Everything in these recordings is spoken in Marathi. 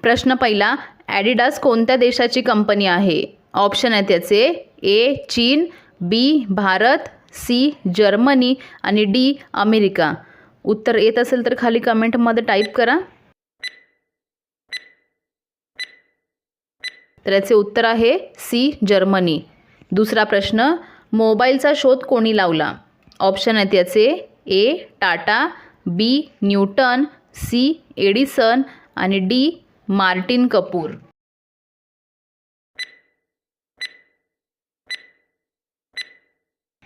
प्रश्न पहिला, ॲडिडास कोणत्या देशाची कंपनी आहे? ऑप्शन आहेत त्याचे ए चीन, बी भारत, सी जर्मनी आणि डी अमेरिका. उत्तर येत असेल तर खाली कमेंटमध्ये टाईप करा. तर याचे उत्तर आहे सी जर्मनी. दुसरा प्रश्न, मोबाईलचा शोध कोणी लावला? ऑप्शन आहेत याचे ए टाटा, बी न्यूटन, सी एडिसन आणि डी मार्टिन कपूर.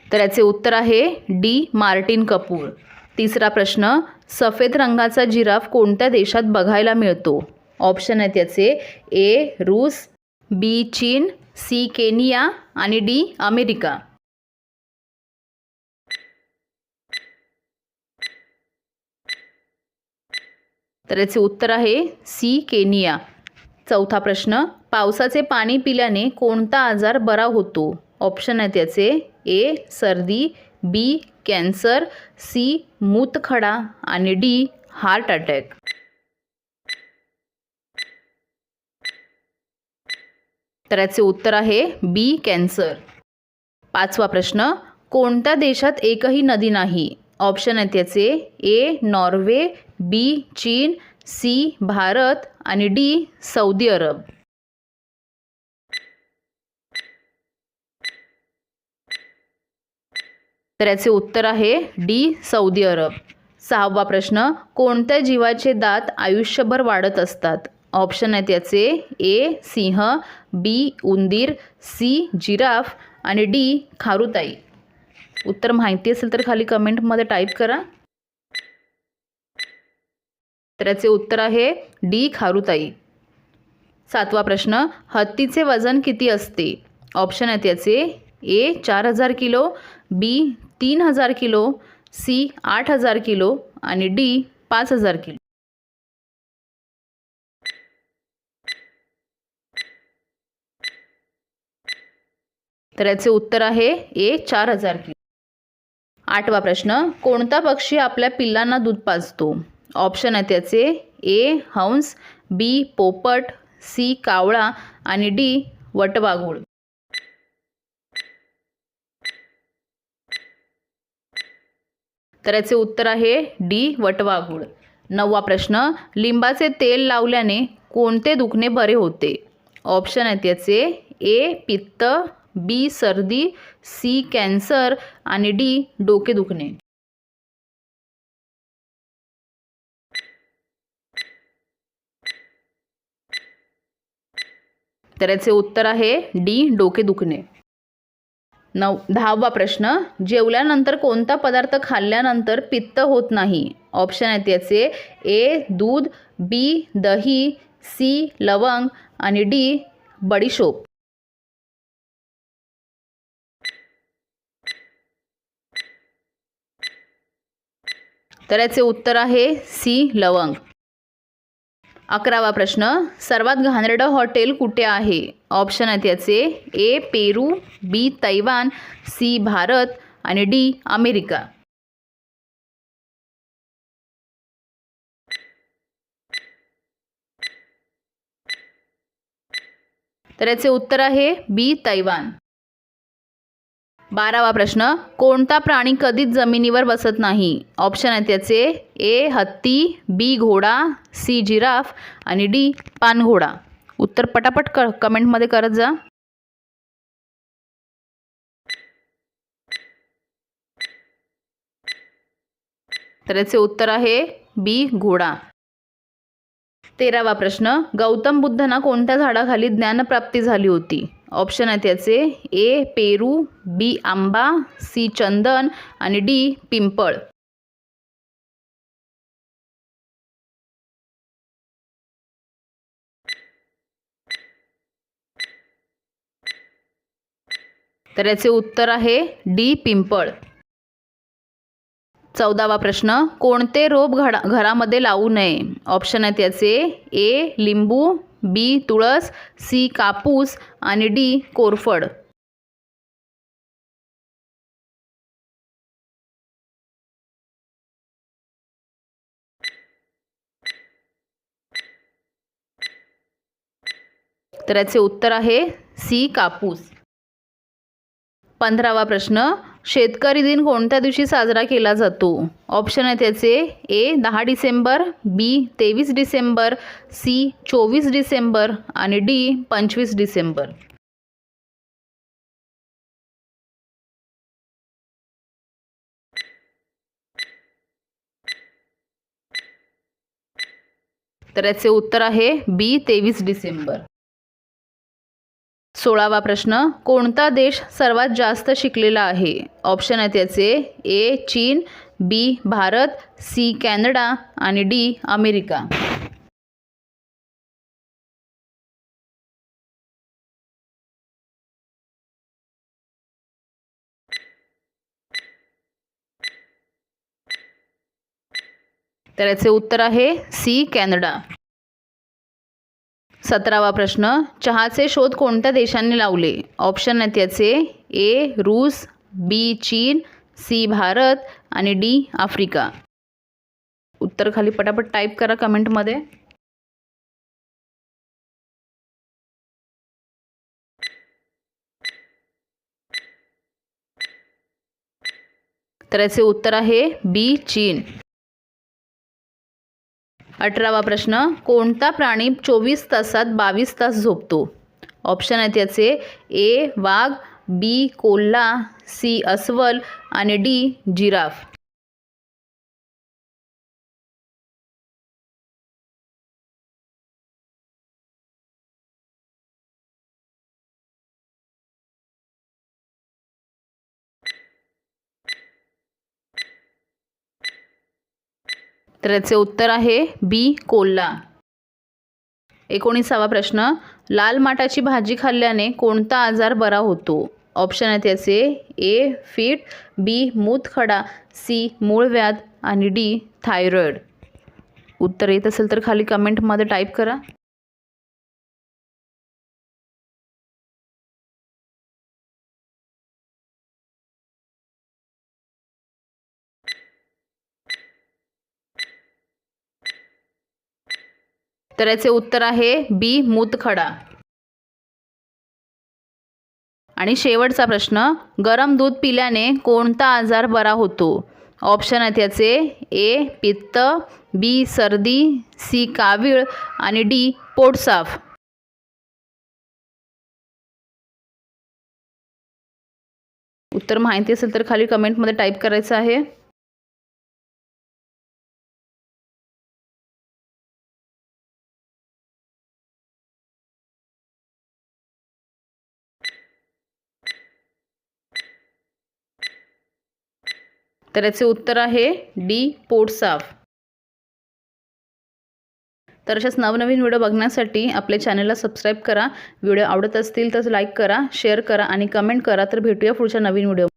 तर याचे उत्तर आहे डी मार्टिन कपूर. तिसरा प्रश्न, सफेद रंगाचा जिराफ कोणत्या देशात बघायला मिळतो? ऑप्शन आहेत याचे ए रूस, बी चीन, सी केनिया आणि डी अमेरिका. तर याचे उत्तर आहे सी केनिया. चौथा प्रश्न, पावसाचे पाणी पिल्याने कोणता आजार बरा होतो? ऑप्शन आहेत याचे ए सर्दी, बी कॅन्सर, सी मूतखडा आणि डी हार्ट अटॅक. तर याचे उत्तर आहे बी कॅन्सर. पाचवा प्रश्न, कोणत्या देशात एकही नदी नाही? ऑप्शन आहेत याचे ए नॉर्वे, बी चीन, सी भारत आणि डी सौदी अरब. तर याचे उत्तर आहे डी सौदी अरब. सहावा प्रश्न, कोणत्या जीवाचे दात आयुष्यभर वाढत असतात? ऑप्शन आहेत याचे ए सिंह, बी उंदीर, सी जिराफ आणि डी खारुताई. उत्तर माहिती असेल तर खाली कमेंटमध्ये टाईप करा. तर याचे उत्तर आहे डी खारुताई. सातवा प्रश्न, हत्तीचे वजन किती असते? ऑप्शन आहेत याचे ए 4000 किलो, बी 3000 किलो, सी 8000 किलो आणि डी 5000 किलो. तर याचे उत्तर आहे ए 4000 किलो. आठवा प्रश्न, कोणता पक्षी आपल्या पिल्लांना दूध पाजतो? ऑप्शन आहेत याचे ए हंस, बी पोपट, सी कावळा आणि डी वटवाघूळ. तर याचे उत्तर आहे डी वटवाघूळ. नववा प्रश्न, लिंबाचे तेल लावल्याने कोणते दुखणे बरे होते? ऑप्शन आहेत याचे ए पित्त, बी सर्दी, सी कॅन्सर आणि डी डोके दुखणे. तर याचे उत्तर आहे डी डोके दुखणे. दहावा प्रश्न, जेवल्यानंतर कोणता पदार्थ खाल्ल्यानंतर पित्त होत नाही? ऑप्शन आहेत याचे ए दूध, बी दही, सी लवंग आणि डी बडीशोप. तर याचे उत्तर आहे सी लवंग. 11वा प्रश्न, सर्वात घाणेरडं हॉटेल कुठे आहे? ऑप्शन आहेत याचे ए पेरू, बी तैवान, सी भारत आणि डी अमेरिका. तर याचे उत्तर आहे बी तैवान. 12वा प्रश्न, कोणता प्राणी कधीच जमिनीवर बसत नाही? ऑप्शन आहेत याचे ए हत्ती, बी घोडा, सी जिराफ आणि डी पानघोडा. उत्तर पटापट कमेंटमध्ये करत जा. तर याचे उत्तर आहे बी घोडा. 13वा प्रश्न, गौतम बुद्धांना कोणत्या झाडाखाली ज्ञानप्राप्ती झाली होती? ऑप्शन आहेत याचे ए पेरू, बी आंबा, सी चंदन आणि डी पिंपळ. तर याचे उत्तर आहे डी पिंपळ. 14वा प्रश्न, कोणते रोप घरामध्ये लावू नये? ऑप्शन आहेत याचे ए लिंबू, बी तुळस, सी कापूस आणि डी कोरफड. तर याचे उत्तर आहे सी कापूस. 15वा प्रश्न, शेतकरी दिन कोणत्या दिवशी साजरा केला जातो? ऑप्शन आहेत याचे ए 10 डिसेंबर, बी 23 डिसेंबर, सी 24 डिसेंबर आणि डी 25 डिसेंबर. तर याचे उत्तर आहे बी 23 डिसेंबर. 16वा प्रश्न, कोणता देश सर्वात जास्त शिकलेला आहे? ऑप्शन आहेत याचे ए चीन, बी भारत, सी कॅनडा आणि डी अमेरिका. तर याचे उत्तर आहे सी कॅनडा. 17वा प्रश्न, चहाचे शोध कोणत्या देशांनी लावले? ऑप्शन आहेत याचे ए रूस, बी चीन, सी भारत आणि डी आफ्रिका. उत्तर खाली पटापट टाईप करा कमेंटमध्ये. तर याचे उत्तर आहे बी चीन. 18वा प्रश्न, कोणता प्राणी 24 तासात 22 तास झोपतो? ऑप्शन आहेत याचे ए वाघ, बी कोल्हा, सी अस्वल आणि डी जिराफ. तर याचे उत्तर आहे बी कोल्हा. 19वा प्रश्न, लाल माटाची भाजी खाल्ल्याने कोणता आजार बरा होतो? ऑप्शन आहेत याचे ए फीट, बी मूतखडा, सी मूळव्याध आणि डी थायरॉइड. उत्तर येत असेल तर खाली कमेंटमध्ये टाईप करा. तर याचे उत्तर आहे बी मूतखडा. आणि शेवटचा प्रश्न, गरम दूध पिल्याने कोणता आजार बरा होतो? ऑप्शन आहेत याचे ए पित्त, बी सर्दी, सी कावीळ आणि डी पोट साफ. उत्तर माहिती असेल तर खाली कमेंटमध्ये टाईप करायचं आहे. तर याचे उत्तर आहे डी पोट साफ. तर अशाच नवनवीन व्हिडिओ बघण्यासाठी आपल्या चॅनलला सबस्क्राईब करा. व्हिडिओ आवडत असतील तर लाईक करा, शेअर करा आणि कमेंट करा. तर भेटूया पुढच्या नवीन व्हिडिओ.